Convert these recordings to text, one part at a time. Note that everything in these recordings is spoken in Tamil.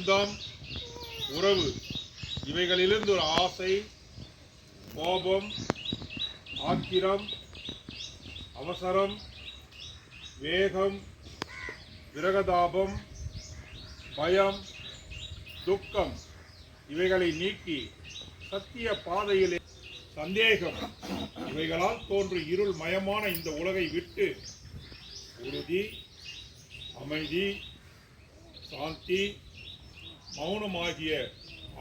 சொந்தம், உறவு இவைகளிலிருந்து ஒரு ஆசை, கோபம், ஆத்திரம், அவசரம், வேகம், விரகதாபம், பயம், துக்கம் இவைகளை நீக்கி சத்திய பாதையிலே சந்தேகம் இவைகளால் தோன்றும் இருள் மயமான இந்த உலகை விட்டு உறுதி, அமைதி, சாந்தி, மௌனமாகிய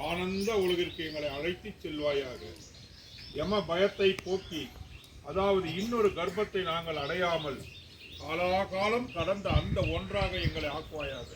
ஆனந்த உலகிற்கு எங்களை அழைத்து செல்வாயாக. யம பயத்தை போக்கி, அதாவது இன்னொரு கர்ப்பத்தை நாங்கள் அடையாமல் காலாகாலம் கடந்த அந்த ஒன்றாக எங்களை ஆக்குவாயாக.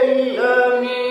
எல்லாமே